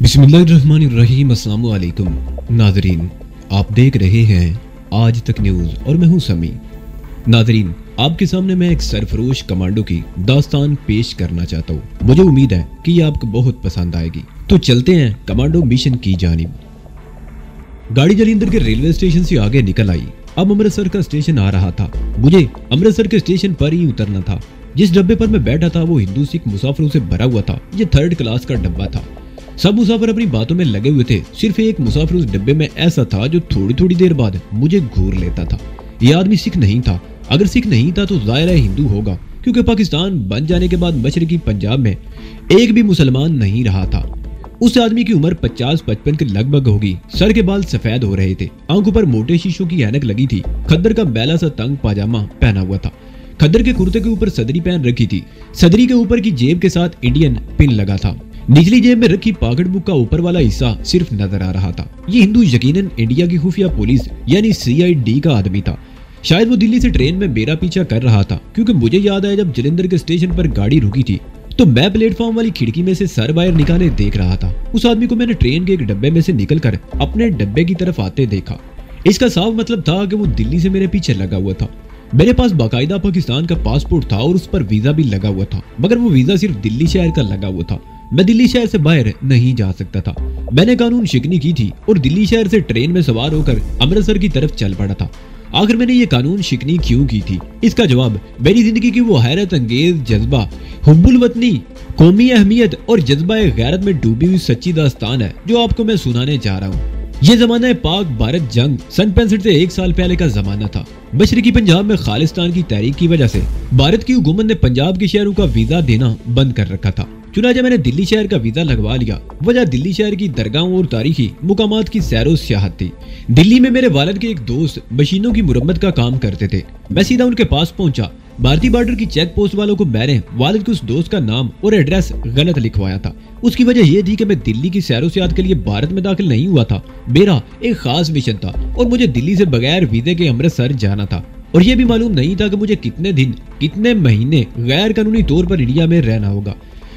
बिस्मिल्लाहिर्रहमानिर्रहीम। अस्सलाम वालेकुम नाज़रीन, आप देख रहे हैं आज तक न्यूज़ और मैं हूं समी। नाज़रीन, आपके सामने मैं एक सरफरोश कमांडो की दास्तान पेश करना चाहता हूं। मुझे उम्मीद है कि ये आपको बहुत पसंद आएगी। तो चलते हैं कमांडो मिशन की जानिब। गाड़ी जलिंदर के रेलवे स्टेशन से आगे निकल आई। अब अमृतसर का स्टेशन आ रहा था। मुझे अमृतसर के स्टेशन पर ही उतरना था। जिस डब्बे पर मैं बैठा था वो हिंदू सिख मुसाफिरों से भरा हुआ था। ये 3rd क्लास का डब्बा था। सब मुसाफिर अपनी बातों में लगे हुए थे। सिर्फ एक मुसाफिर उस डब्बे में ऐसा था जो थोड़ी थोड़ी देर बाद मुझे घूर लेता था। ये आदमी सिख नहीं था। अगर सिख नहीं था तो ज़ाहिर है हिंदू होगा, क्योंकि पाकिस्तान बन जाने के बाद मशरकी पंजाब में एक भी मुसलमान नहीं रहा था। उस आदमी की उम्र 50-55 के लगभग होगी। सर के बाल सफेद हो रहे थे। आंखों पर मोटे शीशों की ऐनक लगी थी। खद्दर का बैला सा तंग पाजामा पहना हुआ था। खद्दर के कुर्ते के ऊपर सदरी पहन रखी थी। सदरी के ऊपर की जेब के साथ इंडियन पिन लगा था। निचली जेब में रखी पॉकेट बुक का ऊपर वाला हिस्सा सिर्फ नजर आ रहा था। ये हिंदू यकीनन इंडिया की खुफिया पुलिस यानी CID का आदमी था। शायद वो दिल्ली से ट्रेन में मेरा पीछा कर रहा था, क्योंकि मुझे याद आया जब जलंधर के स्टेशन पर गाड़ी रुकी थी तो मैं प्लेटफॉर्म वाली खिड़की में से सर बाहर निकाले देख रहा था। उस आदमी को मैंने ट्रेन के एक डब्बे में से निकलकर अपने डब्बे की तरफ आते देखा। इसका साफ मतलब था कि वो दिल्ली से मेरे पीछे लगा हुआ था। मेरे पास बाकायदा पाकिस्तान का पासपोर्ट था और उस पर वीजा भी लगा हुआ था, मगर वो वीजा सिर्फ दिल्ली शहर का लगा हुआ था। मैं दिल्ली शहर से बाहर नहीं जा सकता था। मैंने कानून शिकनी की थी और दिल्ली शहर से ट्रेन में सवार होकर अमृतसर की तरफ चल पड़ा था। आखिर मैंने ये कानून शिकनी क्यों की थी? इसका जवाब मेरी जिंदगी की वो हैरत अंगेज जज्बा, हुब्बुल वतनी, कौमी अहमियत और जज्बा गैरत में डूबी हुई सच्ची दास्तान है जो आपको मैं सुनाने जा रहा हूँ। ये जमाना पाक भारत जंग सन 65 से 1 साल पहले का जमाना था। मशरकी पंजाब में खालिस्तान की तहरीक की वजह से भारत की हुकूमत ने पंजाब के शहरों का वीजा देना बंद कर रखा था। चुनांचे मैंने दिल्ली शहर का वीजा लगवा लिया। वजह दिल्ली शहर की दरगाहों और तारीखी मुकामात की सैरो सियाहत थी। दिल्ली में मेरे वालिद के एक दोस्त मशीनों की मुरम्मत का काम करते थे। मैं सीधा उनके पास पहुंचा। भारतीय बॉर्डर की चेक पोस्ट वालों को मैंने वालिद के उस दोस्त का नाम और एड्रेस गलत लिखवाया था। उसकी वजह यह थी कि मैं दिल्ली की सैरो सियाहत के लिए भारत में दाखिल नहीं हुआ था। मेरा एक खास मिशन था और मुझे दिल्ली से बगैर वीजे के अमृतसर जाना था। और यह भी मालूम नहीं था कि मुझे कितने दिन कितने महीने गैर कानूनी तौर पर इंडिया में रहना होगा।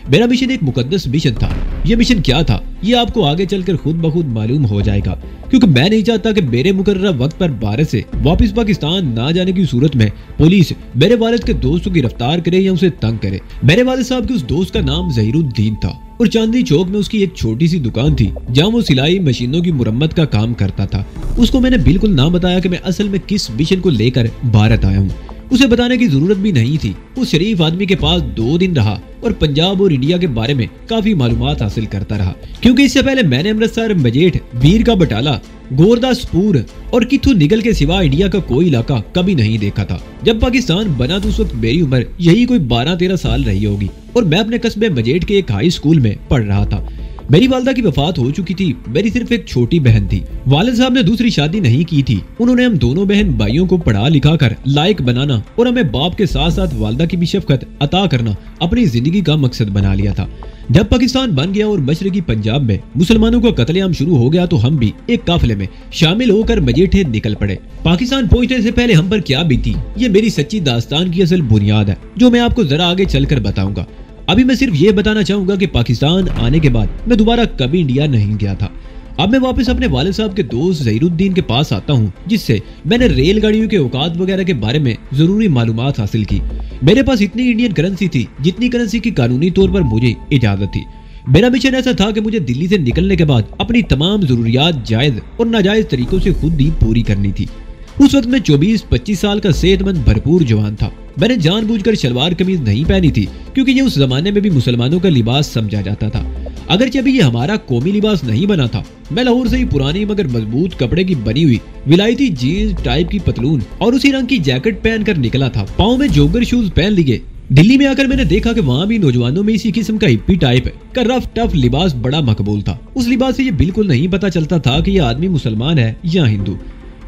मेरा मिशन एक मुकद्दस मिशन था। यह मिशन क्या था ये आपको आगे चलकर खुद ब खुद मालूम हो जाएगा, क्योंकि मैं नहीं चाहता कि मेरे मुकर्ररा वक्त पर भारत से वापस पाकिस्तान ना जाने की सूरत में पुलिस मेरे वालिद के दोस्त को गिरफ्तार करे या उसे तंग करे। मेरे वालिद साहब के उस दोस्त का नाम ज़हीरुद्दीन था और चांदनी चौक में उसकी एक छोटी सी दुकान थी जहाँ वो सिलाई मशीनों की मुरम्मत का काम करता था। उसको मैंने बिल्कुल ना बताया कि मैं असल में किस मिशन को लेकर भारत आया हूँ। उसे बताने की जरूरत भी नहीं थी। उस शरीफ आदमी के पास 2 दिन रहा और पंजाब और इंडिया के बारे में काफी मालूमात हासिल करता रहा, क्योंकि इससे पहले मैंने अमृतसर, मजेठ, वीर का बटाला, गोरदासपुर और किथू निगल के सिवा इंडिया का कोई इलाका कभी नहीं देखा था। जब पाकिस्तान बना तो उस वक्त मेरी उम्र यही कोई 12-13 साल रही होगी और मैं अपने कस्बे मजेठ के एक हाई स्कूल में पढ़ रहा था। मेरी वालदा की वफात हो चुकी थी। मेरी सिर्फ एक छोटी बहन थी। वालिद साहब ने दूसरी शादी नहीं की थी। उन्होंने हम दोनों बहन भाइयों को पढ़ा लिखा कर लायक बनाना और हमें बाप के साथ साथ वालदा की भी शफकत अता करना अपनी जिंदगी का मकसद बना लिया था। जब पाकिस्तान बन गया और मशरकी पंजाब में मुसलमानों का कत्लेआम शुरू हो गया तो हम भी एक काफिले में शामिल होकर मजेठे निकल पड़े। पाकिस्तान पहुंचने से पहले हम पर क्या बीती ये मेरी सच्ची दास्तान की असल बुनियाद है, जो मैं आपको जरा आगे चलकर बताऊंगा। अभी मैं सिर्फ ये बताना चाहूंगा कि पाकिस्तान आने के बाद मैं दोबारा कभी इंडिया नहीं गया था। अब मैं वापस अपने वालिद साहब के दोस्त ज़हीरुद्दीन के पास आता हूँ, जिससे मैंने रेलगाड़ियों के औकात वगैरह के बारे में जरूरी मालूमात हासिल की। मेरे पास इतनी इंडियन करेंसी थी जितनी करेंसी की कानूनी तौर पर मुझे इजाजत थी। मेरा मिशन ऐसा था कि मुझे दिल्ली से निकलने के बाद अपनी तमाम जरूरियात जायज और नाजायज तरीकों से खुद ही पूरी करनी थी। उस वक्त मैं 24-25 साल का सेहतमंद भरपूर जवान था। मैंने जानबूझकर शलवार कमीज नहीं पहनी थी, क्योंकि ये उस जमाने में भी मुसलमानों का लिबास समझा जाता था। अगरचे अभी ये हमारा कौमी लिबास नहीं बना था। मैं लाहौर से ही पुरानी मगर मजबूत कपड़े की बनी हुई विलायती जीन्स टाइप की पतलून और उसी रंग की जैकेट पहनकर निकला था। पाँव में जोगर शूज पहन लिए। दिल्ली में आकर मैंने देखा कि वहाँ भी नौजवानों में इसी किस्म का हिप्पी टाइप का रफ टफ लिबास बड़ा मकबूल था। उस लिबास से ये बिल्कुल नहीं पता चलता था कि यह आदमी मुसलमान है या हिंदू।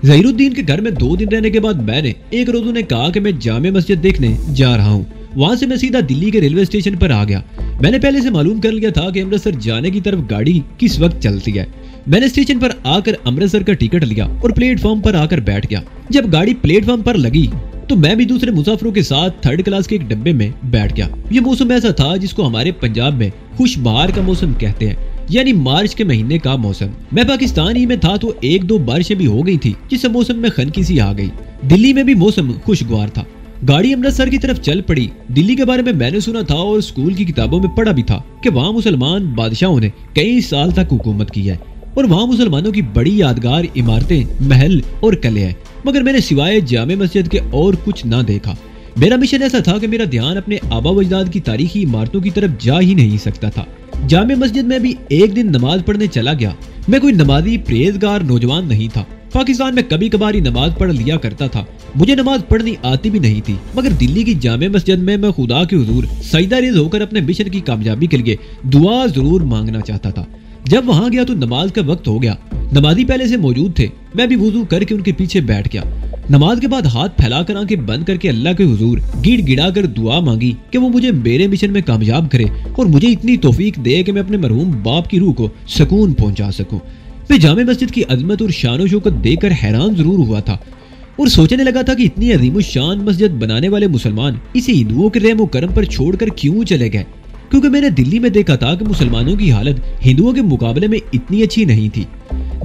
ज़हीरुद्दीन के घर में 2 दिन रहने के बाद मैंने एक रोज उन्हें कहा कि मैं जामे मस्जिद देखने जा रहा हूँ। वहां से मैं सीधा दिल्ली के रेलवे स्टेशन पर आ गया। मैंने पहले से मालूम कर लिया था कि अमृतसर जाने की तरफ गाड़ी किस वक्त चलती है। मैंने स्टेशन पर आकर अमृतसर का टिकट लिया और प्लेटफॉर्म पर आकर बैठ गया। जब गाड़ी प्लेटफॉर्म पर लगी तो मैं भी दूसरे मुसाफिरों के साथ 3rd क्लास के एक डब्बे में बैठ गया। ये मौसम ऐसा था जिसको हमारे पंजाब में खुश बहार का मौसम कहते हैं। یعنی مارچ کے مہینے کا موسم۔ میں پاکستان ہی میں تھا تو ایک دو بارشیں بھی ہو گئی تھی جس سے موسم میں خنکی سی آ گئی۔ دلی میں بھی موسم خوشگوار تھا۔ گاڑی امرتسر کی طرف چل پڑی۔ دلی کے بارے میں نے سنا تھا اور اسکول کی کتابوں میں پڑھا بھی تھا کہ وہاں مسلمان بادشاہوں نے کئی سال تک حکومت کی ہے اور وہاں مسلمانوں کی بڑی یادگار عمارتیں، محل اور قلعے ہیں، مگر میں نے سوائے جامع مسجد کے اور کچھ نہ دیکھا۔ میرا مشن ایسا تھا کہ میرا دھیان اپنے آبا و اجداد کی تاریخی عمارتوں کی طرف جا ہی نہیں سکتا تھا۔ جامع مسجد میں بھی ایک دن نماز پڑھنے چلا گیا۔ میں کوئی نمازی پرہیزگار نوجوان نہیں تھا۔ پاکستان میں کبھی کبھار ہی نماز پڑھ لیا کرتا تھا، مجھے نماز پڑھنی آتی بھی نہیں تھی، مگر دلی کی جامع مسجد میں خدا کے حضور سجدہ ریز ہو کر اپنے مشن کی کامیابی کے لیے دعا ضرور مانگنا چاہتا تھا۔ جب وہاں گیا تو نماز کا وقت ہو گیا۔ نمازی پہلے سے موجود تھے، میں بھی وضو کر کے ان کے پیچھے بیٹھ گیا۔ نماز کے بعد ہاتھ پھیلا کر آنکھیں بند کر کے اللہ کے حضور گڑ گڑا کر دعا مانگی کہ وہ مجھے میرے مشن میں کامیاب کرے اور مجھے اتنی توفیق دے کہ میں اپنے مرحوم باپ کی روح کو سکون پہنچا سکوں۔ میں جامع مسجد کی عظمت اور شان و شوکت دیکھ کر حیران ضرور ہوا تھا اور سوچنے لگا تھا کہ اتنی عظیم الشان مسجد بنانے والے مسلمان اسے ہندوؤں کے رحم و کرم پر چھوڑ کر کیوں چلے گئے، کیونکہ میں نے دلی میں دیکھا تھا کہ مسلمانوں کی حالت ہندوؤں کے مقابلے میں اتنی اچھی نہیں تھی۔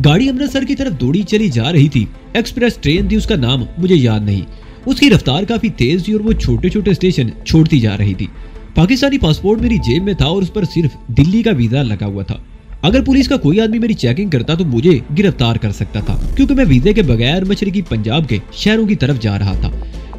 گاڑی امرتسر کی طرف دوڑی چلی جا رہی تھی۔ ایکسپریس ٹرین تھی، اس کا نام مجھے یاد نہیں۔ اس کی رفتار کافی تیز تھی اور وہ چھوٹے چھوٹے اسٹیشن چھوڑتی جا رہی تھی۔ پاکستانی پاسپورٹ میری جیب میں تھا اور اس پر صرف دلی کا ویزا لگا ہوا تھا۔ اگر پولیس کا کوئی آدمی میری چیکنگ کرتا تو مجھے گرفتار کر سکتا تھا، کیونکہ میں ویزے کے بغیر مشرقی پنجاب کے شہروں کی طرف جا رہا تھا۔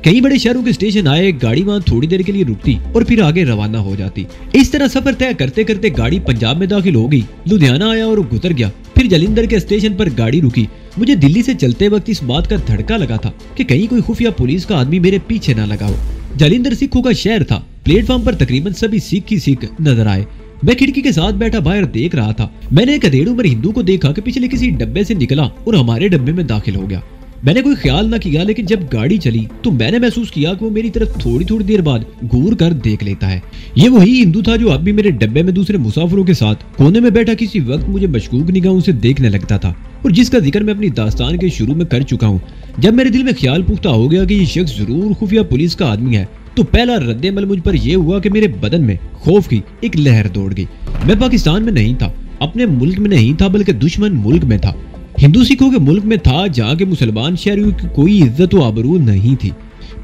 کئی بڑے شہروں کے اسٹیشن آئے، گاڑی وہاں تھوڑی دیر کے لیے رکتی اور پھر آگے روانہ ہو جاتی۔ اس طرح سفر طے کرتے کرتے گاڑی پنجاب میں داخل ہو گئی، لدھیانہ آیا اور گزر گیا، پھر جلندھر کے اسٹیشن پر گاڑی رکی۔ مجھے دلی سے چلتے وقت اس بات کا دھڑکا لگا تھا کہ کہیں کوئی خفیہ پولیس کا آدمی میرے پیچھے نہ لگا ہو۔ جلندھر سکھوں کا شہر تھا۔ پلیٹ فارم پر تقریباً سبھی سکھ ہی سکھ نظر آئے۔ میں کھڑکی کے ساتھ بیٹھا باہر دیکھ رہا تھا۔ میں نے ایک ادھیڑ عمر ہندو کو دیکھا کہ پچھلے کسی ڈبے سے نکلا اور ہمارے ڈبے میں داخل ہو گیا۔ میں نے کوئی خیال نہ کیا، لیکن جب گاڑی چلی تو میں نے محسوس کیا کہ وہ میری طرف تھوڑی تھوڑی دیر بعد گور کر دیکھ لیتا ہے۔ یہ وہی ہندو تھا جو اب بھی میرے ڈبے میں دوسرے مسافروں کے ساتھ کونے میں بیٹھا کسی وقت مجھے مشکوک نگاہوں سے دیکھنے لگتا تھا اور جس کا ذکر میں اپنی داستان کے شروع میں کر چکا ہوں۔ جب میرے دل میں خیال پختہ ہو گیا کہ یہ شخص ضرور خفیہ پولیس کا آدمی ہے تو پہلا رد عمل مجھ پر یہ ہوا کہ میرے بدن میں خوف کی ایک لہر دوڑ گئی۔ میں پاکستان میں نہیں تھا، اپنے ملک میں نہیں تھا، بلکہ دشمن ملک میں تھا، ہندو سکھوں کے ملک میں تھا، جہاں کے مسلمان شہریوں کی کوئی عزت و آبرو نہیں تھی۔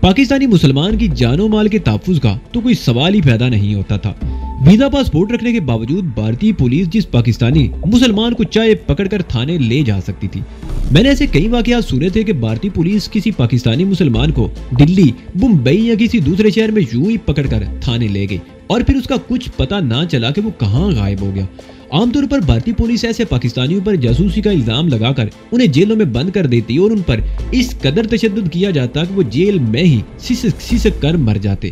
پاکستانی مسلمان کی جان و مال کے تحفظ کا تو کوئی سوال ہی پیدا نہیں ہوتا تھا۔ ویزا پاسپورٹ رکھنے کے باوجود بھارتی پولیس جس پاکستانی مسلمان کو چاہے پکڑ کر تھانے لے جا سکتی تھی۔ میں نے ایسے کئی واقعات سنے تھے کہ بھارتی پولیس کسی پاکستانی مسلمان کو دلی، ممبئی یا کسی دوسرے شہر میں یوں ہی پکڑ کر تھانے لے گئی اور پھر اس کا کچھ پتہ نہ چلا کہ وہ کہاں غائب ہو گیا۔ عام طور پر بھارتی پولیس ایسے پاکستانیوں پر جاسوسی کا الزام لگا کر انہیں جیلوں میں بند کر دیتی اور ان پر اس قدر تشدد کیا جاتا کہ وہ جیل میں ہی سسک کر مر جاتے۔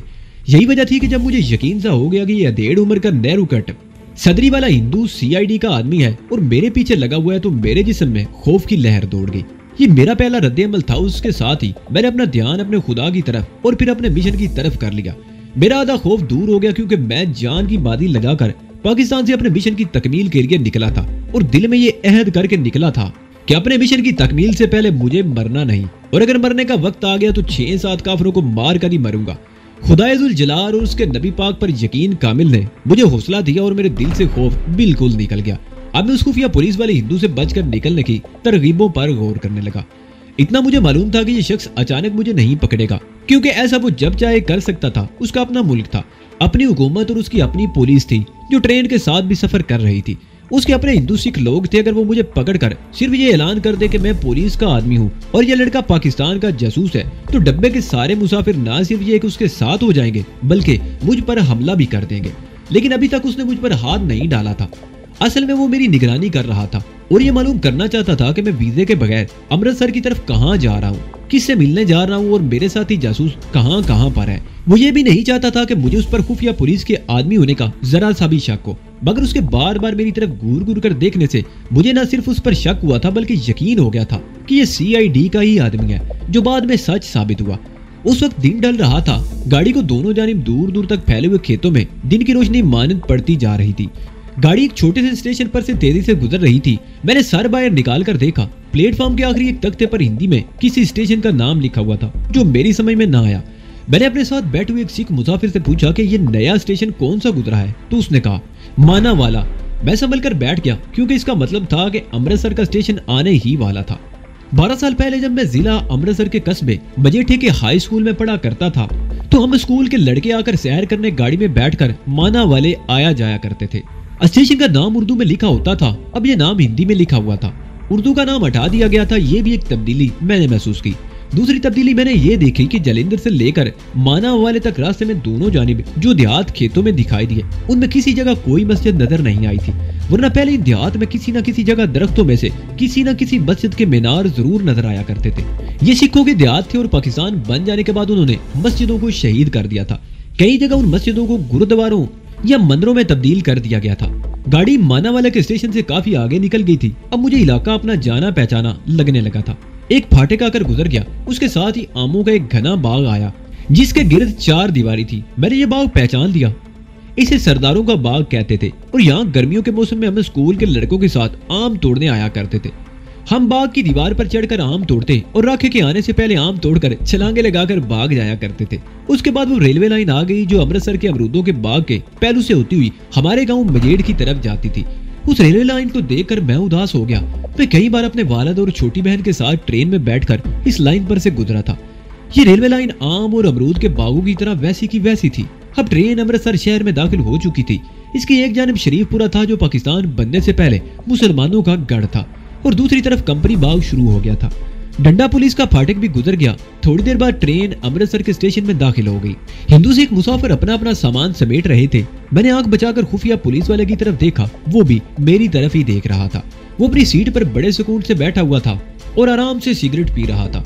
یہی وجہ تھی کہ جب مجھے یقین سا ہو گیا کہ یہ ادھیڑ عمر کا نیرو کٹ صدری والا ہندو CID کا آدمی ہے اور میرے پیچھے لگا ہوا ہے تو میرے جسم میں خوف کی لہر دوڑ گئی۔ یہ میرا پہلا رد عمل تھا۔ اس کے ساتھ ہی میں نے اپنا دھیان اپنے خدا کی طرف اور پھر اپنے مشن کی طرف کر لیا۔ میرا آدھا خوف دور ہو گیا کیونکہ میں جان کی بازی لگا کر پاکستان سے اپنے مشن کی تکمیل کے لیے نکلا تھا اور دل میں یہ عہد کر کے نکلا تھا کہ اپنے مشن کی تکمیل سے پہلے مجھے مرنا نہیں، اور اگر مرنے کا وقت آ گیا تو 6-7 کافروں کو مار کر ہی مروں گا۔ خدائے ذوالجلال اور اس کے نبی پاک پر یقین کامل نے مجھے حوصلہ دیا اور میرے دل سے خوف بالکل نکل گیا۔ اب میں اس خفیہ پولیس والے ہندو سے بچ کر نکلنے کی ترغیبوں پر غور کرنے لگا۔ اتنا مجھے معلوم تھا کہ یہ شخص اچانک مجھے نہیں پکڑے گا، کیونکہ ایسا وہ جب چاہے کر سکتا تھا۔ اس کا اپنا ملک تھا، اپنی حکومت اور اس کی اپنی پولیس تھی جو ٹرین کے ساتھ بھی سفر کر رہی تھی۔ اس کے اپنے ہندو سکھ لوگ تھے۔ اگر وہ مجھے پکڑ کر صرف یہ اعلان کر دے کہ میں پولیس کا آدمی ہوں اور یہ لڑکا پاکستان کا جاسوس ہے تو ڈبے کے سارے مسافر نہ صرف یہ کہ اس کے ساتھ ہو جائیں گے بلکہ مجھ پر حملہ بھی کر دیں گے۔ لیکن ابھی تک اس نے مجھ پر ہاتھ نہیں ڈالا تھا۔ اصل میں وہ میری نگرانی کر رہا تھا اور یہ معلوم کرنا چاہتا تھا کہ میں ویزے کے بغیر امرتسر کی طرف کہاں جا رہا ہوں، کس سے ملنے جا رہا ہوں اور میرے ساتھی جاسوس کہاں کہاں پر ہے۔ وہ یہ بھی نہیں چاہتا تھا کہ مجھے اس پر خفیہ پولیس کے آدمی ہونے کا ذرا سا بھی شک ہو، مگر اس کے بار بار میری طرف گور گور کر دیکھنے سے مجھے نہ صرف اس پر شک ہوا تھا بلکہ یقین ہو گیا تھا کہ یہ CID کا ہی آدمی ہے، جو بعد میں سچ ثابت ہوا۔ اس وقت دن ڈھل رہا تھا۔ گاڑی کو دونوں جانب دور دور تک پھیلے ہوئے کھیتوں میں دن کی روشنی مانند پڑتی جا رہی تھی۔ گاڑی ایک چھوٹے سے اسٹیشن پر سے تیزی سے گزر رہی تھی۔ میں نے سر باہر نکال کر دیکھا، پلیٹ فارم کے آخری ایک تختے پر ہندی میں کسی اسٹیشن کا نام لکھا ہوا تھا جو میری سمجھ میں نہ آیا۔ میں نے اپنے ساتھ بیٹھے ہوئے ایک سکھ مسافر سے پوچھا کہ یہ نیا اسٹیشن کون سا گزرا ہے تو اس نے کہا مانا والا۔ میں संभल कर बैठ गया क्योंकि इसका मतलब था कि अमृतसर का स्टेशन आने ही वाला था। 12 साल पहले जब मैं जिला अमृतसर के कस्बे मजेठी के हाई स्कूल में पढ़ा करता था तो हम स्कूल के लड़के आकर सैर करने गाड़ी में बैठकर माना वाले आया जाया करते थे। स्टेशन का नाम उर्दू में लिखा होता था, अब ये नाम हिंदी में लिखा हुआ था। उर्दू का नाम हटा दिया गया था, ये भी एक तब्दीली मैंने महसूस की। दूसरी तब्दीली मैंने ये देखी कि जलंधर से लेकर माना वाले तक रास्ते में दोनों जानिब जो देहात खेतों में दिखाई दिए उनमें किसी जगह कोई मस्जिद नजर नहीं आई थी, वरना पहले देहात में किसी न किसी जगह दरख्तों में से किसी न किसी मस्जिद के मीनार जरूर नजर आया करते थे। ये सिखों के देहात थे और पाकिस्तान बन जाने के बाद उन्होंने मस्जिदों को शहीद कर दिया था। कई जगह उन मस्जिदों को गुरुद्वारों या मंदिरों में तब्दील कर दिया गया था। गाड़ी मानावाला के स्टेशन से काफी आगे निकल गई थी। अब मुझे इलाका अपना जाना पहचाना लगने लगा था। एक फाटक आकर गुजर गया, उसके साथ ही आमों का एक घना बाग आया जिसके गिर्द 4 दीवारी थी। मैंने ये बाग पहचान लिया, इसे सरदारों का बाग कहते थे और यहाँ गर्मियों के मौसम में हम स्कूल के लड़कों के साथ आम तोड़ने आया करते थे। हम बाग की दीवार पर चढ़कर आम तोड़ते और राखे के आने से पहले आम तोड़कर छलांगे लगाकर भाग जाया करते थे। उसके बाद वो रेलवे लाइन आ गई जो अमृतसर के अमरूदों के बाग के पहलू से होती हुई हमारे गांव मजेड़ की तरफ जाती थी। उस रेलवे लाइन को देखकर मैं उदास हो गया। मैं कई बार अपने वालिद और छोटी बहन के साथ ट्रेन में बैठकर इस लाइन पर से गुजरा था। ये रेलवे लाइन आम और अमरूद के बागों की तरह वैसी की वैसी थी। अब ट्रेन अमृतसर शहर में दाखिल हो चुकी थी। इसकी एक जानिब शरीफपुरा था जो पाकिस्तान बनने से पहले मुसलमानों का गढ़ था और दूसरी तरफ कंपनी बाग शुरू हो गया था। डंडा पुलिस का फाटक भी गुजर गया। थोड़ी देर बाद ट्रेन अमृतसर के स्टेशन में दाखिल हो गई। हिंदू सिख मुसाफिर अपना अपना सामान समेट रहे थे। मैंने आंख बचाकर खुफिया पुलिस वाले की तरफ देखा, वो भी मेरी तरफ ही देख रहा था। वो अपनी सीट पर बड़े सुकून से बैठा हुआ था और आराम से सिगरेट पी रहा था।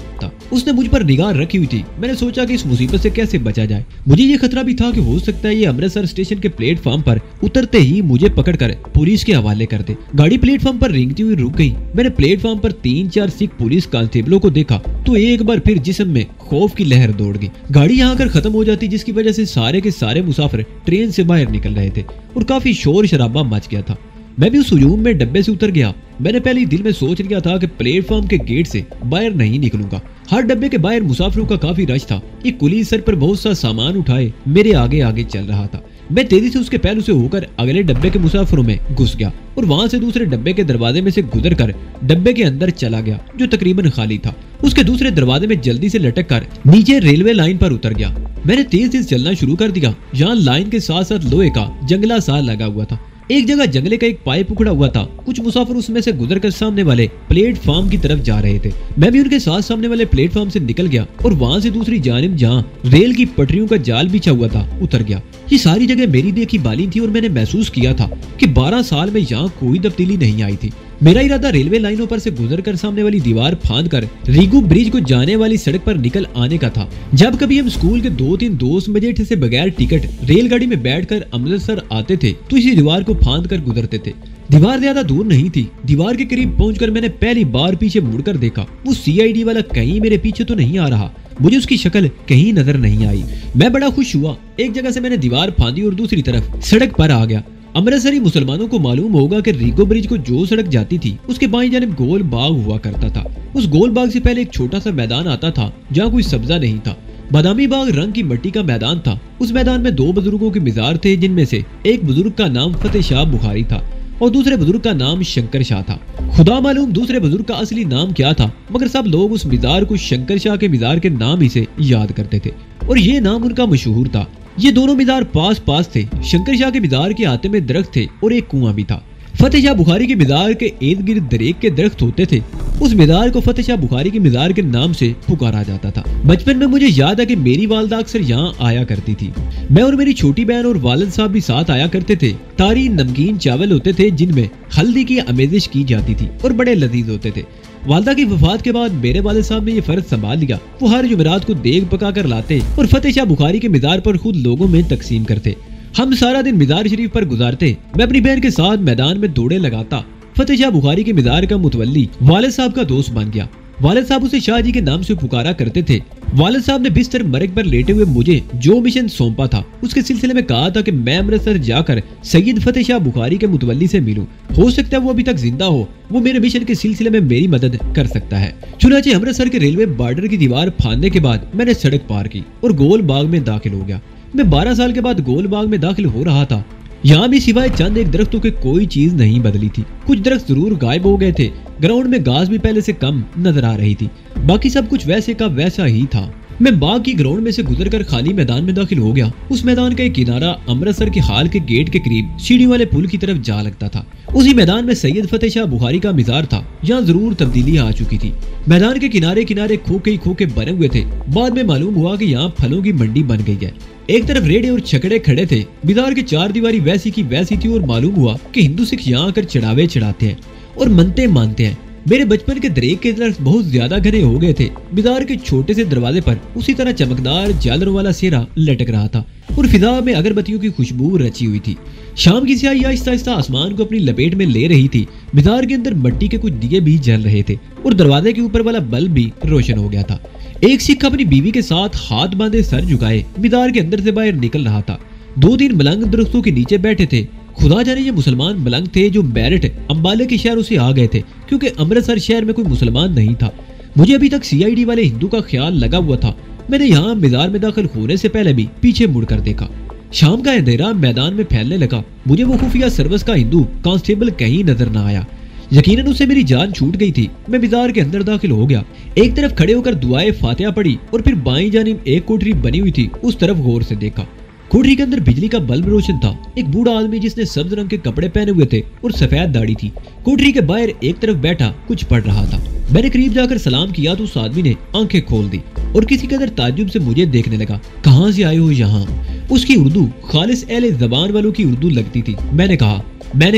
उसने मुझ पर निगाह रखी हुई थी। मैंने सोचा कि इस मुसीबत से कैसे बचा जाए। मुझे ये खतरा भी था कि हो सकता है ये अमृतसर स्टेशन के प्लेटफॉर्म पर उतरते ही मुझे पकड़कर पुलिस के हवाले कर दे। गाड़ी प्लेटफॉर्म पर रेंगती हुई रुक गई। मैंने प्लेटफॉर्म पर 3-4 सिख पुलिस कांस्टेबलों को देखा तो एक बार फिर जिस्म में खौफ की लहर दौड़ गई। गाड़ी यहाँ आकर खत्म हो जाती जिसकी वजह से सारे के सारे मुसाफिर ट्रेन से बाहर निकल रहे थे और काफी शोर शराबा मच गया था। मैं भी उस हुजूम में डब्बे से उतर गया। मैंने पहले ही दिल में सोच लिया था कि प्लेटफॉर्म के गेट से बाहर नहीं निकलूंगा। हर डब्बे के बाहर मुसाफिरों का काफी रश था। एक कुली सर पर बहुत सा सामान उठाए मेरे आगे आगे चल रहा था। मैं तेजी से उसके पहलू से होकर अगले डब्बे के मुसाफिरों में घुस गया और वहां से दूसरे डब्बे के दरवाजे में से गुजर कर डब्बे के अंदर चला गया जो तकरीबन खाली था। उसके दूसरे दरवाजे में जल्दी से लटक कर नीचे रेलवे लाइन पर उतर गया। मैंने तेज तेज चलना शुरू कर दिया। यहाँ लाइन के साथ साथ लोहे का जंगला सा लगा हुआ था। एक जगह जंगले का एक पाइप उखड़ा हुआ था। कुछ मुसाफिर उसमें से गुजरकर सामने वाले प्लेटफॉर्म की तरफ जा रहे थे। मैं भी उनके साथ सामने वाले प्लेटफॉर्म से निकल गया और वहां से दूसरी जानिब जहां रेल की पटरियों का जाल बिछा हुआ था उतर गया। ये सारी जगह मेरी देखी बाली थी और मैंने महसूस किया था कि 12 साल में यहाँ कोई तब्दीली नहीं आई थी। मेरा इरादा रेलवे लाइनों पर से गुजरकर सामने वाली दीवार फांद कर रीगू ब्रिज को जाने वाली सड़क पर निकल आने का था। जब कभी हम स्कूल के 2-3 दोस्त मजेठी से बगैर टिकट रेलगाड़ी में बैठकर अमृतसर आते थे तो इसी दीवार को फांद कर गुजरते थे। दीवार ज्यादा दूर नहीं थी। दीवार के करीब पहुंचकर मैंने पहली बार पीछे मुड़कर देखा। वो सीआईडी वाला कहीं मेरे पीछे तो नहीं आ रहा। मुझे उसकी शक्ल कहीं नजर नहीं आई। मैं बड़ा खुश हुआ। एक जगह से मैंने दीवार फांदी और दूसरी तरफ सड़क पर आ गया। अमृतसरी मुसलमानों को मालूम होगा कि रीगो ब्रिज को जो सड़क जाती थी उसके बाईं जानिब गोल बाग हुआ करता था। उस गोल बाग से पहले एक छोटा सा मैदान आता था जहाँ कोई सब्जा नहीं था। बादामी बाग रंग की मिट्टी का मैदान था। उस मैदान में 2 बुजुर्गों के मजार थे जिनमें से एक बुजुर्ग का नाम फतेह शाह बुखारी था और दूसरे बुजुर्ग का नाम शंकर शाह था। खुदा मालूम दूसरे बुजुर्ग का असली नाम क्या था, मगर सब लोग उस मजार को शंकर शाह के मजार के नाम ही से याद करते थे और ये नाम उनका मशहूर था। ये दोनों मजार पास पास थे। शंकर शाह के मजार के आते में दरख्त थे और एक कुआं भी था। फतेह शाह बुखारी के मजार के इर्द गिर्द दरेक के दरख्त होते थे। उस मजार को फतेह शाह बुखारी के मजार के नाम से पुकारा जाता था। बचपन में मुझे याद है कि मेरी वालदा अक्सर यहाँ आया करती थी। मैं और मेरी छोटी बहन और वालिद साहब भी साथ आया करते थे। तारी नमकीन चावल होते थे जिनमें हल्दी की आमेजिश की जाती थी और बड़े लजीज होते थे। वालदा की वफात के बाद मेरे वालिद साहब ने ये फर्ज संभाल लिया। वो हर जुमेरात को देग पका कर लाते और फतेह शाह बुखारी के मजार पर खुद लोगों में तकसीम करते। हम सारा दिन मजार शरीफ पर गुजारते। मैं अपनी बहन के साथ मैदान में दौड़े लगाता। फतेह शाह बुखारी के मजार का मुतवल्ली वालिद साहब का दोस्त बन गया। वालिद साहब उसे शाह जी के नाम से पुकारा करते थे। वालिद साहब ने बिस्तर मरग पर लेटे हुए मुझे जो मिशन सौंपा था उसके सिलसिले में कहा था कि मैं अमृतसर जाकर सैयद फतेह शाह बुखारी के मुतवल्ली से मिलूं। हो सकता है वो अभी तक जिंदा हो, वो मेरे मिशन के सिलसिले में मेरी मदद कर सकता है। चुनांचे अमृतसर के रेलवे बॉर्डर की दीवार फांदने के बाद मैंने सड़क पार की और गोल बाग में दाखिल हो गया। मैं 12 साल के बाद गोल बाग में दाखिल हो रहा था। यहाँ भी सिवाय चंद एक दरख्तों के कोई चीज नहीं बदली थी। कुछ दरख्त जरूर गायब हो गए थे, ग्राउंड में घास भी पहले से कम नजर आ रही थी, बाकी सब कुछ वैसे का वैसा ही था। मैं बाग की ग्राउंड में से गुजरकर खाली मैदान में दाखिल हो गया। उस मैदान का एक किनारा अमृतसर के हाल के गेट के करीब सीढ़ी वाले पुल की तरफ जा लगता था। उसी मैदान में सैयद फतेह शाह बुखारी का मज़ार था। यहाँ जरूर तब्दीली आ चुकी थी। मैदान के किनारे किनारे खोखे ही खोखे बने हुए थे। बाद में मालूम हुआ कि यहाँ फलों की मंडी बन गई है। एक तरफ रेड़े और छकड़े खड़े थे। मज़ार की चार दीवारी वैसी की वैसी थी और मालूम हुआ कि हिंदू सिख यहाँ आकर चढ़ावे चढ़ाते हैं और मनते मानते हैं। मेरे बचपन के दरेक के दरख्त बहुत ज्यादा घने हो गए थे। मज़ार के छोटे से दरवाजे पर उसी तरह चमकदार झालरों वाला सेहरा लटक रहा था और फिजा में अगरबत्तियों की खुशबू रची हुई थी। शाम की स्याही आहिस्ता आहिस्ता आसमान को अपनी लपेट में ले रही थी। मज़ार के अंदर मिट्टी के कुछ दिए भी जल रहे थे और दरवाजे के ऊपर वाला बल्ब भी रोशन हो गया था। एक सिख अपनी बीवी के साथ हाथ बांधे सर झुकाए मज़ार के अंदर से बाहर निकल रहा था। 2-3 मलंग दरख्तों के नीचे बैठे थे। खुदा जाने ये मुसलमान मलंग थे जो बैरट अंबाले के शहरों से आ गए थे, क्योंकि अमृतसर शहर में कोई मुसलमान नहीं था। मुझे अभी तक सीआईडी वाले हिंदू का ख्याल लगा हुआ था। मैंने यहाँ मज़ार में दाखिल होने से पहले भी पीछे मुड़कर देखा। शाम का अंधेरा मैदान में फैलने लगा। मुझे वो खुफिया सर्विस का हिंदू कांस्टेबल कहीं नजर न आया। यकीनन उसे मेरी जान छूट गई थी। मैं मज़ार के अंदर दाखिल हो गया। एक तरफ खड़े होकर दुआए फातिहा पढ़ी और फिर बाईं जानिब एक कोठरी बनी हुई थी, उस तरफ गौर से देखा। कोठरी के अंदर बिजली का बल्ब रोशन था। एक बूढ़ा आदमी जिसने सब्ज रंग के कपड़े पहने हुए थे और सफेद दाढ़ी थी, कोठरी के बाहर एक तरफ बैठा कुछ पढ़ रहा था। मैंने करीब जाकर सलाम किया तो उस आदमी ने आंखें खोल दी और किसी कदर ताज्जुब से मुझे देखने लगा। कहाँ से आए हो यहाँ? उसकी उर्दू खालिस अहले ज़बान वालों की उर्दू लगती थी। मैंने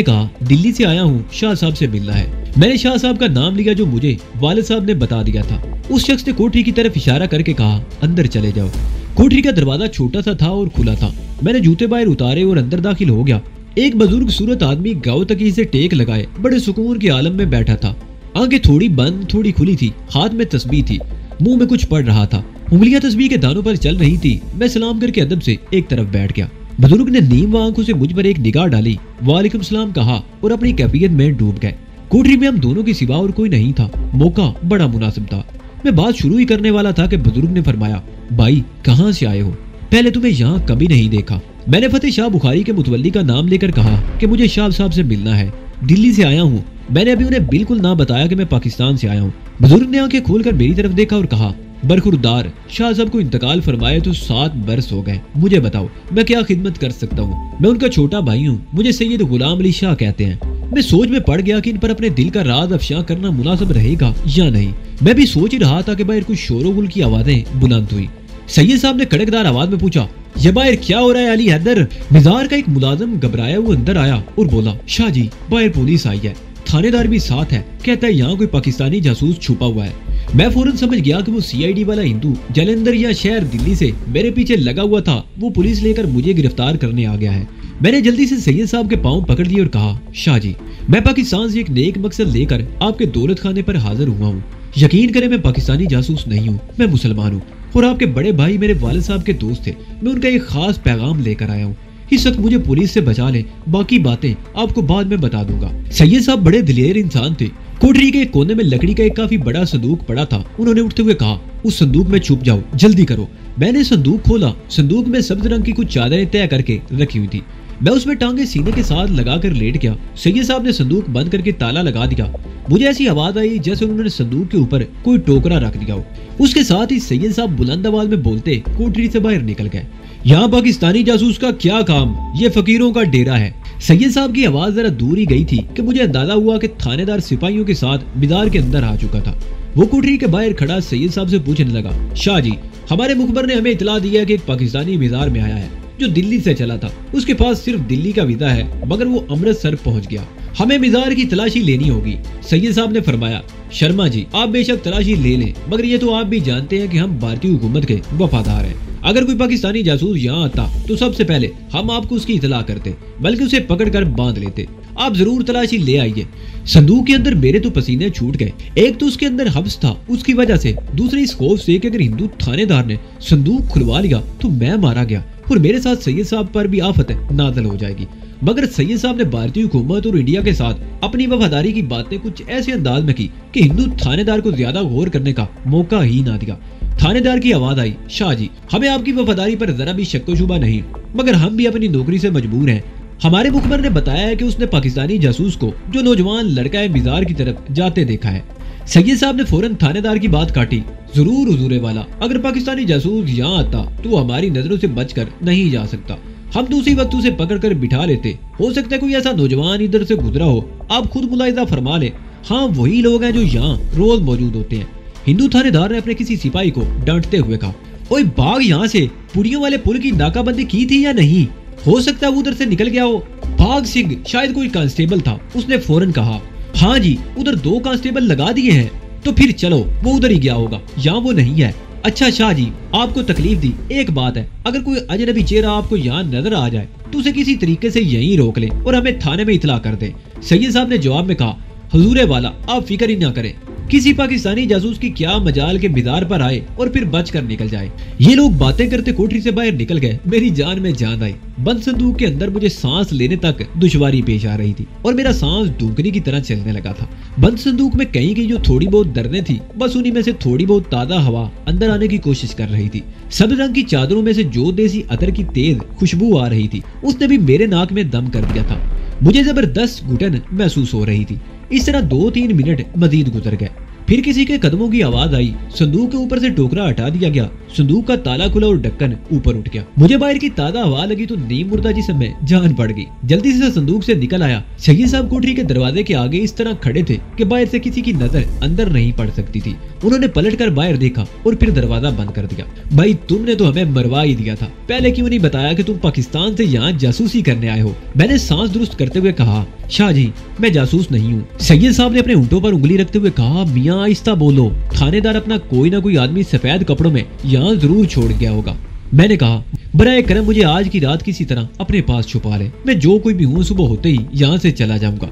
कहा दिल्ली से आया हूँ, शाह साहब से मिलना है। मैंने शाह साहब का नाम लिया जो मुझे वालिद साहब ने बता दिया था। उस शख्स ने कोठरी की तरफ इशारा करके कहा, अंदर चले जाओ। कोठरी का दरवाजा छोटा सा था और खुला था। मैंने जूते बाहर उतारे और अंदर दाखिल हो गया। एक बुजुर्ग सूरत आदमी गाँव तकी से टेक लगाए बड़े सुकून के आलम में बैठा था। आंखें थोड़ी बंद थोड़ी खुली थी। हाथ में तस्बीह थी, मुंह में कुछ पढ़ रहा था। उंगलियां तस्बीह के दानों पर चल रही थी। मैं सलाम करके अदब से एक तरफ बैठ गया। बुजुर्ग ने नीम आंखों से मुझ पर एक निगाह डाली, वालेकुम सलाम कहा और अपनी कैफियत में डूब गए। कोठरी में हम दोनों के सिवा और कोई नहीं था। मौका बड़ा मुनासिब था। मैं बात शुरू ही करने वाला था कि बुजुर्ग ने फरमाया, भाई कहाँ से आए हो? पहले तुम्हें यहाँ कभी नहीं देखा। मैंने फतेह शाह बुखारी के मुतवल्ली का नाम लेकर कहा कि मुझे शाह साहब से मिलना है। दिल्ली से आया हूँ। मैंने अभी उन्हें बिल्कुल ना बताया कि मैं पाकिस्तान से आया हूँ। बुजुर्ग ने आंखें खोलकर मेरी तरफ देखा और कहा, बरखुरदार, शाह साहब को इंतकाल फरमाए तो 7 बरस हो गए। मुझे बताओ मैं क्या खिदमत कर सकता हूँ? मैं उनका छोटा भाई हूँ। मुझे सैयद गुलाम अली शाह कहते हैं। मैं सोच में पड़ गया कि इन पर अपने दिल का राज अफशा करना मुनासिब रहेगा या नहीं। मैं भी सोच ही रहा था कि बाहर कुछ शोरो गुल की आवाजें बुलंद हुई। सैयद साहब ने कड़कदार आवाज में पूछा, ये बाहर क्या हो रहा है अली हैदर? मज़ार का एक मुलाजिम घबराया हुआ अंदर आया और बोला, शाह जी बाहर पुलिस आई है, थानेदार भी साथ है, कहता है यहाँ कोई पाकिस्तानी जासूस छुपा हुआ है। मैं फौरन समझ गया कि वो सीआईडी वाला हिंदू जलंधर या शहर दिल्ली से मेरे पीछे लगा हुआ था। वो पुलिस लेकर मुझे गिरफ्तार करने आ गया है। मैंने जल्दी से सैयद साहब के पांव पकड़ लिए और कहा, शाह जी मैं पाकिस्तान से एक नेक मकसद लेकर आपके दौलत खाने पर हाजिर हुआ हूँ। यकीन करें मैं पाकिस्तानी जासूस नहीं हूँ, मैं मुसलमान हूँ और आपके बड़े भाई मेरे वालिद साहब के दोस्त थे। मैं उनका एक खास पैगाम लेकर आया हूँ। इस वक्त मुझे पुलिस से बचा ले, बाकी बातें आपको बाद में बता दूंगा। सैयद साहब बड़े दिलेर इंसान थे। कोठरी के एक कोने में लकड़ी का एक काफी बड़ा संदूक पड़ा था। उन्होंने उठते हुए कहा, उस संदूक में छुप जाओ, जल्दी करो। मैंने संदूक खोला। संदूक में सब्ज रंग की कुछ चादरें तय करके रखी हुई थी। मैं उसमें टांगे सीने के साथ लगाकर लेट गया। सैयद साहब ने संदूक बंद करके ताला लगा दिया। मुझे ऐसी आवाज आई जैसे उन्होंने संदूक के ऊपर कोई टोकरा रख दिया हो। उसके साथ ही सैयद साहब बुलंद आवाज में बोलते कोठरी से बाहर निकल गए। यहाँ पाकिस्तानी जासूस का क्या काम? ये फकीरों का डेरा है। सैयद साहब की आवाज जरा दूर ही गई थी कि मुझे अंदाजा हुआ कि थानेदार सिपाहियों के साथ मज़ार के अंदर आ चुका था। वो कोठरी के बाहर खड़ा सैयद साहब से पूछने लगा, शाह जी हमारे मुखबर ने हमें इतला दिया कि एक पाकिस्तानी मज़ार में आया है जो दिल्ली से चला था। उसके पास सिर्फ दिल्ली का वीजा है, मगर वो अमृतसर पहुंच गया। हमें मज़ार की तलाशी लेनी होगी। सैयद साहब ने फरमाया, शर्मा जी आप बेशक तलाशी ले लें, मगर ये तो आप भी जानते हैं कि हम भारतीय हुकूमत के वफादार हैं। अगर कोई पाकिस्तानी जासूस यहाँ आता तो सबसे पहले हम आपको उसकी इतला करते, बल्कि उसे पकड़कर बांध लेते। आप जरूर तलाशी ले आइए। संदूक के अंदर मेरे तो पसीने छूट गए। एक तो उसके अंदर हब्स था उसकी वजह से, दूसरे इस खौफ से कि अगर हिंदू थानेदार ने संदूक खुलवा लिया तो मैं मारा गया और मेरे साथ सैयद साहब पर भी आफत नाज़िल हो जाएगी। मगर सैयद साहब ने भारतीय हुकूमत और इंडिया के साथ अपनी वफादारी की बातें कुछ ऐसे अंदाज में की कि हिंदू थानेदार को ज्यादा गौर करने का मौका ही ना दिया। थानेदार की आवाज आई, शाह जी हमें आपकी वफादारी पर जरा भी शक व शुबा नहीं, मगर हम भी अपनी नौकरी से मजबूर हैं। ہمارے مخبر نے بتایا ہے کہ اس نے پاکستانی جاسوس کو جو نوجوان لڑکا ہے مزار کی طرف جاتے دیکھا ہے۔ سید صاحب نے فوراً تھانے دار کی بات کاٹی۔ ضرور حضور والا، اگر پاکستانی جاسوس یہاں آتا تو ہماری نظروں سے بچ کر نہیں جا سکتا، ہم تو اسی وقت اسے پکڑ کر بٹھا لیتے۔ ہو سکتا ہے کوئی ایسا نوجوان ادھر سے گزرا ہو، آپ خود ملاحظہ فرما لیں۔ ہاں وہی لوگ ہیں جو یہاں روز موجود ہوتے ہیں۔ ہندو تھانے دار نے اپنے کسی سپاہی کو ڈانٹتے ہوئے کہا، اوئے بھاگ یہاں سے، پوریوں والے پل کی ناکہ بندی کی تھی یا نہیں؟ ہو سکتا ہے وہ ادھر سے نکل گیا ہو۔ بھاگ سنگھ شاید کوئی کانسٹیبل تھا، اس نے فوراً کہا، ہاں جی ادھر 2 کانسٹیبل لگا دیے ہیں، تو پھر چلو وہ ادھر ہی گیا ہوگا، یہاں وہ نہیں ہے۔ اچھا شاہ جی، آپ کو تکلیف دی، ایک بات ہے، اگر کوئی اجنبی چہرہ آپ کو یہاں نظر آ جائے تو اسے کسی طریقے سے یہیں روک لیں اور ہمیں تھانے میں اطلاع کر دیں۔ سید صاحب نے جواب میں کہا، حضور والا آپ فکر ہی نہ کریں، کسی پاکستانی جاسوس کی کیا مجال کے مزار پر آئے اور پھر بچ کر نکل جائے۔ یہ لوگ باتیں کرتے کوٹری سے باہر نکل گئے۔ میری جان میں جان آئی۔ بند صندوق کے اندر مجھے سانس لینے تک دشواری پیش آ رہی تھی اور میرا سانس ڈونگنی کی طرح چلنے لگا تھا۔ بند صندوق میں کہیں کی جو تھوڑی بہت درنیں تھی، بس انہی میں سے تھوڑی بہت تازہ ہوا اندر آنے کی کوشش کر رہی تھی۔ سبز رنگ کی چادروں میں سے جو دیسی عطر کی تیز خوشبو آ رہی تھی، اس نے بھی میرے ناک میں دم کر دیا تھا۔ مجھے زبردست گھٹن محسوس ہو رہی تھی۔ اس طرح 2-3 منٹ مزید گزر گئے۔ پھر کسی کے قدموں کی آواز آئی، صندوق کے اوپر سے ٹوکرا ہٹا دیا گیا، صندوق کا تالا کھلا اور ڈھکن اوپر اٹھ گیا۔ مجھے باہر کی تازہ ہوا لگی تو نیم مردہ جسم میں جان پڑ گئی۔ جلدی سے صندوق سے نکل آیا۔ سید صاحب کوٹری کے دروازے کے آگے اس طرح کھڑے تھے کہ باہر سے کسی کی نظر اندر نہیں پڑ سکتی تھی۔ انہوں نے پلٹ کر باہر دیکھا اور پھر دروازہ بند کر دیا۔ بھائی تم نے تو ہمیں مروا ہی دیا تھا، پہلے کیوں نہیں بتایا کہ تم پاکستان سے یہاں جاسوسی کرنے آئے ہو؟ میں نے سانس درست کرتے ہوئے کہا، شاہ جی میں جاسوس نہیں ہوں۔ سید صاحب نے اپنے ہونٹوں پر انگلی رکھتے ہوئے کہا، میاں آہستہ بولو، تھانے دار اپنا کوئی نہ کوئی آدمی سفید کپڑوں میں یہاں ضرور چھوڑ گیا ہوگا۔ میں نے کہا، برائے کرم مجھے آج کی رات کسی طرح اپنے پاس چھپا لے، میں جو کوئی بھی ہوں صبح ہوتے ہی یہاں سے چلا جاؤں گا۔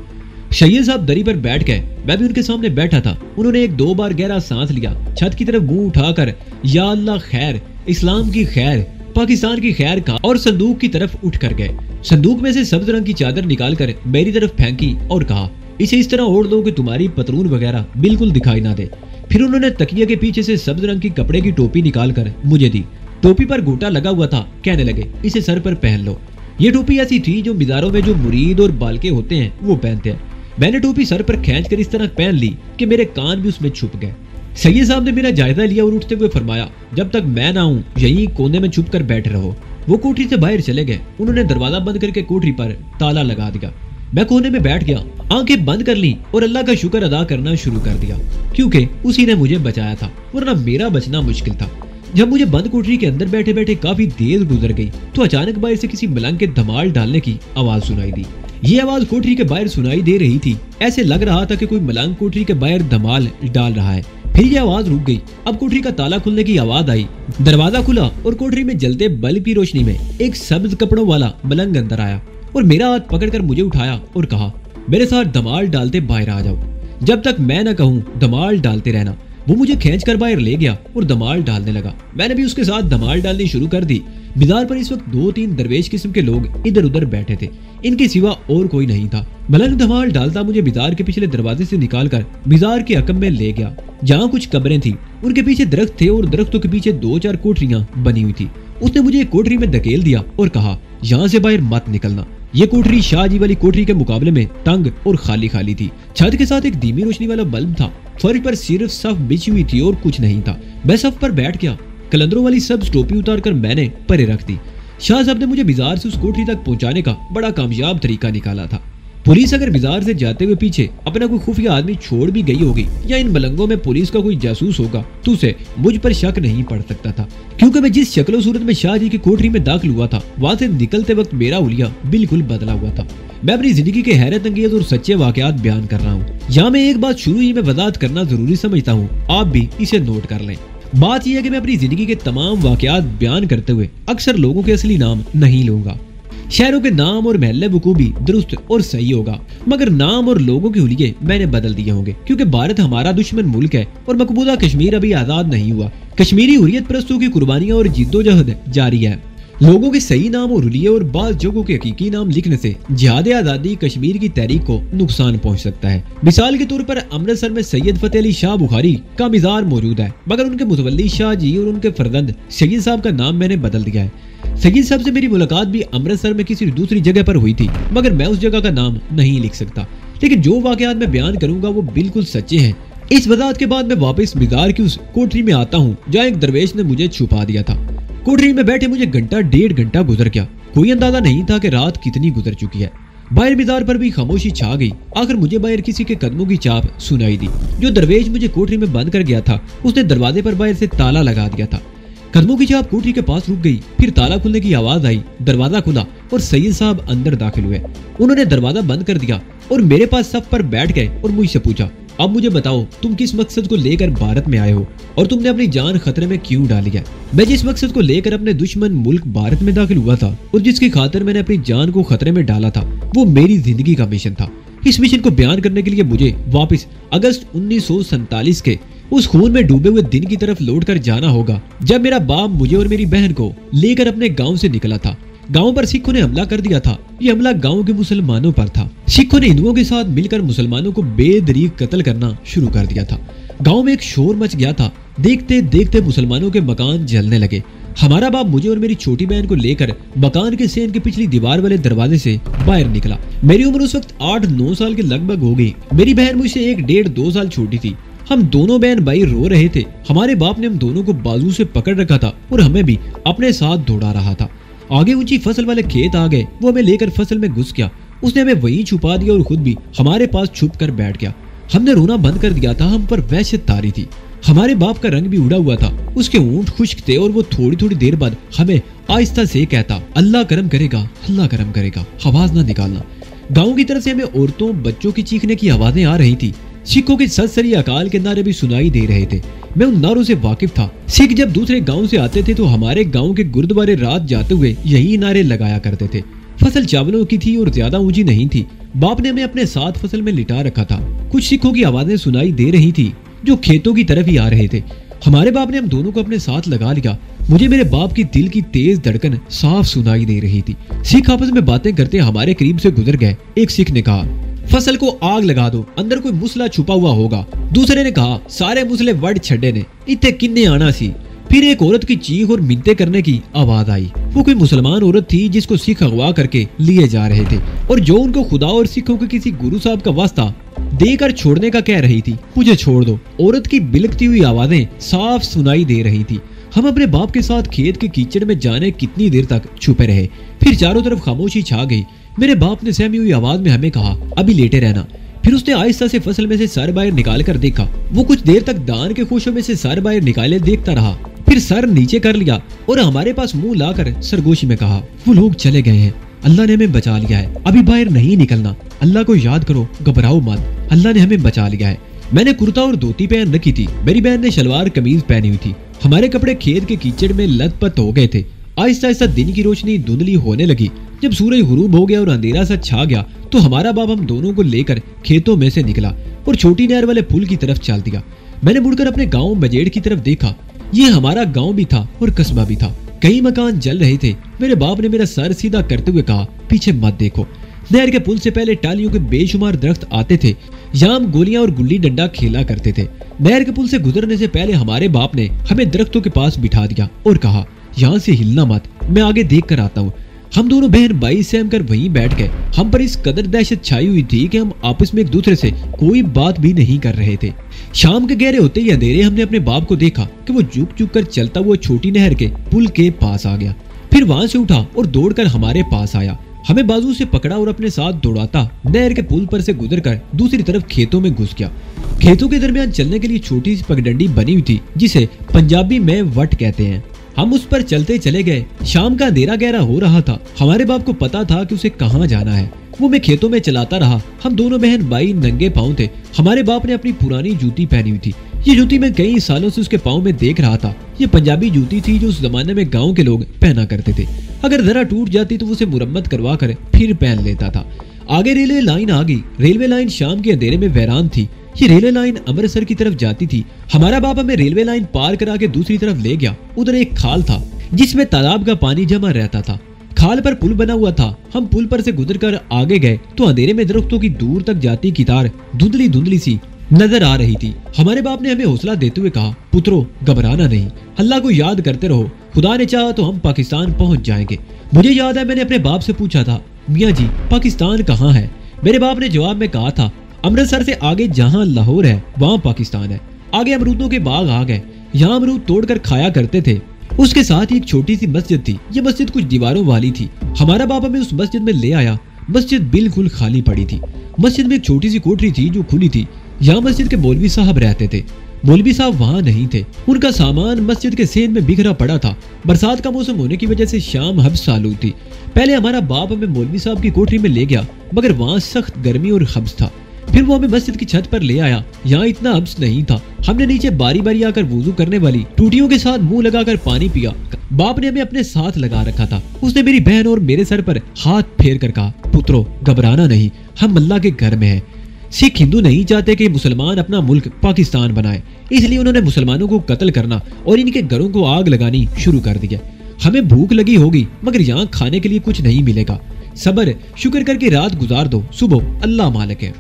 سید صاحب دری پر بیٹھ گئے، میں بھی ان کے سامنے بیٹھا تھا۔ انہوں نے 1-2 بار گہرا سانس لیا، چھت کی طرف منہ اٹھا کر یا اللہ خیر، اسلام کی خیر، پاکستان کی خیر کہا اور صندوق کی طرف اٹھ کر گئے۔ صندوق میں سے سبز رنگ کی چادر نکال کر میری طرف پھینکی اور کہا، اسے اس طرح اوڑھ دو کہ تمہاری پتلون وغیرہ بالکل دکھائی نہ دے۔ پھر انہوں نے تکیے کے پیچھے سے سبز رنگ کی کپڑے کی ٹوپی نکال کر مجھے دی۔ ٹوپی پر گھوٹا لگا ہوا تھا، کہنے لگے، اسے سر پر پہن لو۔ یہ ٹوپی ایسی تھی جو مزاروں میں جو مرید اور بالکے ہوتے ہیں وہ پہنتے ہیں۔ میں نے ٹوپی سر پر کھینچ کر اس طرح پہن لی کہ میرے کان بھی اس میں چھپ گئے۔ سید صاحب نے میرا جائزہ لیا اور اٹھتے ہوئے فرمایا، جب تک میں نہ ہوں یہیں کونے میں چھپ کر بیٹھے رہو۔ وہ کوٹری سے باہر چلے گئے۔ انہوں نے دروازہ بند کر کے کوٹری پر تالا لگا دیا۔ میں کونے میں بیٹھ گیا، آنکھیں بند کر لی اور اللہ کا شکر ادا کرنا شروع کر دیا، کیونکہ اسی نے مجھے بچایا تھا، ورنہ میرا بچنا مشکل تھا۔ جب مجھے بند کوٹری کے اندر بیٹھے بیٹھے کافی دیر گزر گئی تو اچانک باہر سے کسی ملنگ کے دھمال ڈالنے کی آواز سنائی دی۔ یہ آواز کوٹری کے باہر سنائی دے رہی تھی، ایسے لگ رہا تھا کہ کوئی ملنگ کوٹری کے باہر دھمال ڈال رہا ہے۔ پھر یہ آواز رک گئی۔ اب کوٹری کا تالا کھلنے کی آواز آئی، دروازہ کھلا اور کوٹری میں جلتے بلب کی روشنی میں ایک سبز کپڑوں والا ملنگ اندر آیا اور میرا ہاتھ پکڑ کر مجھے اٹھایا اور کہا، میرے ساتھ دھمال ڈالتے باہر آ جاؤ، جب تک میں نہ کہوں دھمال ڈالتے رہنا۔ وہ مجھے کھینچ کر باہر لے گیا اور دھمال ڈالنے لگا۔ میں نے بھی اس کے ساتھ دھمال ڈالنی شروع کر دی۔ مزار پر اس وقت 2-3 درویش قسم کے لوگ ادھر ادھر بیٹھے تھے، ان کے سوا اور کوئی نہیں تھا۔ ملنگ دھمال ڈالتا مجھے مزار کے پچھلے دروازے سے نکال کر مزار کے حکم میں لے گیا، جہاں کچھ قبریں تھیں، ان کے پیچھے درخت تھے اور درختوں کے پیچھے 2-4 کوٹریاں بنی ہوئی تھی۔ اس نے مجھے ایک کوٹری میں دھکیل دیا اور کہا، یہاں سے باہر مت نکلنا۔ یہ کوٹری شاہ جی والی کوٹری کے مقابلے میں تنگ اور خالی خالی تھی۔ چھت کے ساتھ ایک دھیمی روشنی والا بلب تھا، فرش پر صرف صف بچھی ہوئی تھی اور کچھ نہیں تھا۔ میں صف پر بیٹھ گیا، کلندروں والی سبز ٹوپی اتار کر میں نے پرے رکھ دی۔ شاہ صاحب نے مجھے مزار سے اس کوٹری تک پہنچانے کا بڑا کامیاب طریقہ نکالا تھا۔ پولیس اگر مزار سے جاتے ہوئے پیچھے اپنا کوئی خفیہ آدمی چھوڑ بھی گئی ہوگی یا ان ملنگوں میں پولیس کا کوئی جاسوس ہوگا تو اسے مجھ پر شک نہیں پڑ سکتا تھا، کیونکہ میں جس شکل و صورت میں شاہ جی کی کوٹری میں داخل ہوا تھا وہاں سے نکلتے وقت میرا حلیہ بالکل بدلا ہوا تھا۔ میں اپنی زندگی کے حیرت انگیز اور سچے واقعات بیان کر رہا ہوں۔ یہاں میں ایک بات شروع ہی میں وضاحت کرنا ضروری سمجھتا ہوں، آپ بھی اسے نوٹ کر لیں۔ بات یہ ہے کہ میں اپنی زندگی کے تمام واقعات بیان کرتے ہوئے اکثر لوگوں کے اصلی نام نہیں لوں گا۔ شہروں کے نام اور محلے وقوع بھی درست اور صحیح ہوگا، مگر نام اور لوگوں کے حلیے میں نے بدل دیے ہوں گے، کیونکہ بھارت ہمارا دشمن ملک ہے اور مقبوضہ کشمیر ابھی آزاد نہیں ہوا۔ کشمیری حریت پرستوں کی قربانیاں اور جد و جہد جاری ہے۔ लोगों के सही नाम और हुलिये और बाज़ जगहों के हकीकी नाम लिखने से जिहाद आज़ादी कश्मीर की तहरीक को नुकसान पहुंच सकता है। मिसाल के तौर पर अमृतसर में सैयद फतेह अली शाह बुखारी का मज़ार मौजूद है, मगर उनके मुतवल्ली शाह जी और उनके फर्जंद सैयद साहब का नाम मैंने बदल दिया है। सैयद साहब से मेरी मुलाकात भी अमृतसर में किसी दूसरी जगह पर हुई थी, मगर मैं उस जगह का नाम नहीं लिख सकता। लेकिन जो वाकयात मैं बयान करूंगा वो बिल्कुल सच्चे हैं। इस वजाहत के बाद मैं वापस मज़ार की उस कोठरी में आता हूँ जहाँ एक दरवेश ने मुझे छुपा दिया था। कोठरी में बैठे मुझे घंटा डेढ़ घंटा गुजर गया। कोई अंदाजा नहीं था कि रात कितनी गुजर चुकी है। बाहर मज़ार पर भी खामोशी छा गई। आखिर मुझे बाहर किसी के कदमों की चाप सुनाई दी। जो दरवेश मुझे कोठरी में बंद कर गया था उसने दरवाजे पर बाहर से ताला लगा दिया था। कदमों की चाप कोठरी के पास रुक गई, फिर ताला खुलने की आवाज आई, दरवाजा खुला और सैयद साहब अंदर दाखिल हुए। उन्होंने दरवाजा बंद कर दिया और मेरे पास सफ पर बैठ गए और मुझसे पूछा, अब मुझे बताओ तुम किस मकसद को लेकर भारत में आए हो और तुमने अपनी जान खतरे में क्यों डाली है। मैं जिस मकसद को लेकर अपने दुश्मन मुल्क भारत में दाखिल हुआ था और जिसकी खातिर मैंने अपनी जान को खतरे में डाला था वो मेरी जिंदगी का मिशन था। इस मिशन को बयान करने के लिए मुझे वापस अगस्त 1947 के उस खून में डूबे हुए दिन की तरफ लौट कर जाना होगा जब मेरा बाप मुझे और मेरी बहन को लेकर अपने गाँव से निकला था। गांव पर सिखों ने हमला कर दिया था। ये हमला गांव के मुसलमानों पर था। सिखों ने हिंदुओं के साथ मिलकर मुसलमानों को बेदरीग कत्ल करना शुरू कर दिया था। गांव में एक शोर मच गया था। देखते देखते मुसलमानों के मकान जलने लगे। हमारा बाप मुझे और मेरी छोटी बहन को लेकर मकान के सेन के पिछली दीवार वाले दरवाजे से बाहर निकला। मेरी उम्र उस वक्त 8-9 साल के लगभग हो गई। मेरी बहन मुझसे 1-1.5-2 साल छोटी थी। हम दोनों बहन भाई रो रहे थे। हमारे बाप ने हम दोनों को बाजू से पकड़ रखा था और हमें भी अपने साथ दौड़ा रहा था। आगे ऊंची फसल वाले खेत आ गए। वो हमें लेकर फसल में घुस गया। उसने हमें वहीं छुपा दिया और खुद भी हमारे पास छुप कर बैठ गया। हमने रोना बंद कर दिया था। हम पर वहशत तारी थी। हमारे बाप का रंग भी उड़ा हुआ था। उसके ऊंट खुश्क थे और वो थोड़ी थोड़ी देर बाद हमें आहिस्ता से कहता, अल्लाह करम करेगा, अल्लाह करम करेगा, आवाज ना निकालना। गाँव की तरफ से हमें औरतों बच्चों की चीखने की आवाजें आ रही थी। सिखों के सत सरी अकाल के नारे भी सुनाई दे रहे थे। मैं उन नारों से वाकिफ था। सिख जब दूसरे गांव से आते थे तो हमारे गांव के गुरुद्वारे रात जाते हुए यही नारे लगाया करते थे। फसल चावलों की थी और ज्यादा ऊंची नहीं थी। बाप ने हमें अपने साथ फसल में लिटा रखा था। कुछ सिखों की आवाजें सुनाई दे रही थी जो खेतों की तरफ ही आ रहे थे। हमारे बाप ने हम दोनों को अपने साथ लगा लिया। मुझे मेरे बाप की दिल की तेज धड़कन साफ सुनाई दे रही थी। सिख आपस में बातें करते हमारे करीब से गुजर गए। एक सिख ने कहा, फसल को आग लगा दो, अंदर कोई मुसला छुपा हुआ होगा। दूसरे ने कहा, सारे मुसले वड छड़े ने, इतने किन्ने आना सी। फिर एक औरत की चीख और मिन्नतें करने की आवाज आई। वो कोई मुसलमान औरत थी जिसको सिख अगवा करके लिए जा रहे थे और जो उनको खुदा और सिखों के किसी गुरु साहब का वास्ता देकर छोड़ने का कह रही थी। मुझे छोड़ दो। औरत की बिलकती हुई आवाजें साफ सुनाई दे रही थी। हम अपने बाप के साथ खेत के कीचड़ में जाने कितनी देर तक छुपे रहे। फिर चारों तरफ खामोशी छा गई। मेरे बाप ने सहमी हुई आवाज में हमें कहा, अभी लेटे रहना। फिर उसने आहिस्ता से फसल में से सर बाहर निकाल कर देखा। वो कुछ देर तक दान के खोशों में से सर बाहर निकाले देखता रहा। फिर सर नीचे कर लिया और हमारे पास मुंह लाकर सरगोशी में कहा, वो लोग चले गए हैं, अल्लाह ने हमें बचा लिया है, अभी बाहर नहीं निकलना, अल्लाह को याद करो, घबराओ मत, अल्लाह ने हमें बचा लिया है। मैंने कुर्ता और धोती पहन रखी थी। मेरी बहन ने शलवार कमीज पहनी हुई थी। हमारे कपड़े खेत के कीचड़ में लथपथ हो गए थे। आहिस्ता आहिस्ता दिन की रोशनी धुंधली होने लगी। जब सूरज गुरूब हो गया और अंधेरा सा छा गया तो हमारा बाप हम दोनों को लेकर खेतों में से निकला और छोटी नहर वाले पुल की तरफ चल दिया। मैंने मुड़कर अपने गांव बजेड़ की तरफ देखा। ये हमारा गांव भी था और कस्बा भी था। कई मकान जल रहे थे। मेरे बाप ने मेरा सर सीधा करते हुए कहा, पीछे मत देखो। नहर के पुल से पहले टालियों के बेशुमार दरख्त आते थे। यहाँ हम गोलियां और गुल्ली डंडा खेला करते थे। नहर के पुल से गुजरने से पहले हमारे बाप ने हमें दरख्तों के पास बिठा दिया और कहा, यहाँ से हिलना मत, मैं आगे देख कर आता हूँ। हम दोनों बहन भाई सहम कर वहीं बैठ गए। हम पर इस कदर दहशत छाई हुई थी कि हम आपस में एक दूसरे से कोई बात भी नहीं कर रहे थे। शाम के गहरे होते ही अंधेरे हमने अपने बाप को देखा कि वो झुक झुक कर चलता हुआ छोटी नहर के पुल के पास आ गया। फिर वहां से उठा और दौड़कर हमारे पास आया। हमें बाजू से पकड़ा और अपने साथ दौड़ाता नहर के पुल पर से गुजरकर दूसरी तरफ खेतों में घुस गया। खेतों के दरमियान चलने के लिए छोटी सी पगडंडी बनी हुई थी जिसे पंजाबी में वट कहते हैं। हम उस पर चलते चले गए। शाम का अंधेरा गहरा हो रहा था। हमारे बाप को पता था कि उसे कहाँ जाना है। वो मैं खेतों में चलाता रहा। हम दोनों बहन भाई नंगे पाँव थे। हमारे बाप ने अपनी पुरानी जूती पहनी हुई थी। ये जूती मैं कई सालों से उसके पाँव में देख रहा था। ये पंजाबी जूती थी जो उस जमाने में गाँव के लोग पहना करते थे। अगर जरा टूट जाती तो उसे मुरम्मत करवा कर फिर पहन लेता था। आगे रेलवे लाइन आ गई। रेलवे लाइन शाम के अंधेरे में वैरान थी। ये रेलवे लाइन अमृतसर की तरफ जाती थी। हमारा बाप हमें रेलवे लाइन पार करा के दूसरी तरफ ले गया। उधर एक खाल था। जिस में तालाब का पानी जमा रहता था। खाल पर पुल बना हुआ था। हम पुल पर से गुजरकर आगे गए तो अंधेरे में दरख्तों की दूर तक जाती कितार धुंधली धुंधली सी नजर आ रही थी। हमारे बाप ने हमें हौसला देते हुए कहा, पुत्रो घबराना नहीं, अल्लाह को याद करते रहो, खुदा ने चाहा तो हम पाकिस्तान पहुंच जाएंगे। मुझे याद है मैंने अपने बाप से पूछा था, मियाँ जी पाकिस्तान कहाँ है? मेरे बाप ने जवाब में कहा था, अमृतसर से आगे जहाँ लाहौर है वहाँ पाकिस्तान है। आगे अमरूदों के बाग आ गए, यहाँ अमरूद तोड़कर खाया करते थे। उसके साथ ही एक छोटी सी मस्जिद थी। ये मस्जिद कुछ दीवारों वाली थी। हमारा बाप हमें उस मस्जिद में ले आया। मस्जिद बिल्कुल खाली पड़ी थी। मस्जिद में एक छोटी सी कोठरी थी जो खुली थी। यहाँ मस्जिद के मौलवी साहब रहते थे। मौलवी साहब वहाँ नहीं थे। उनका सामान मस्जिद के सेन में बिखरा पड़ा था। बरसात का मौसम होने की वजह से शाम हब्स आलूद थी। पहले हमारा बाप हमें मौलवी साहब की कोठरी में ले गया, मगर वहाँ सख्त गर्मी और हब्स था। फिर वो हमें मस्जिद की छत पर ले आया। यहाँ इतना हब्स नहीं था। हमने नीचे बारी बारी आकर वुजू करने वाली टूटियों के साथ मुंह लगाकर पानी पिया। बाप ने हमें अपने साथ लगा रखा था। उसने मेरी बहन और मेरे सर पर हाथ फेर कर कहा, पुत्रो घबराना नहीं, हम अल्लाह के घर में हैं। सिख हिंदू नहीं चाहते कि मुसलमान अपना मुल्क पाकिस्तान बनाए, इसलिए उन्होंने मुसलमानों को कत्ल करना और इनके घरों को आग लगानी शुरू कर दिया। हमें भूख लगी होगी, मगर यहाँ खाने के लिए कुछ नहीं मिलेगा। सब्र शुक्र करके रात गुजार दो, सुबह अल्लाह मालिक है।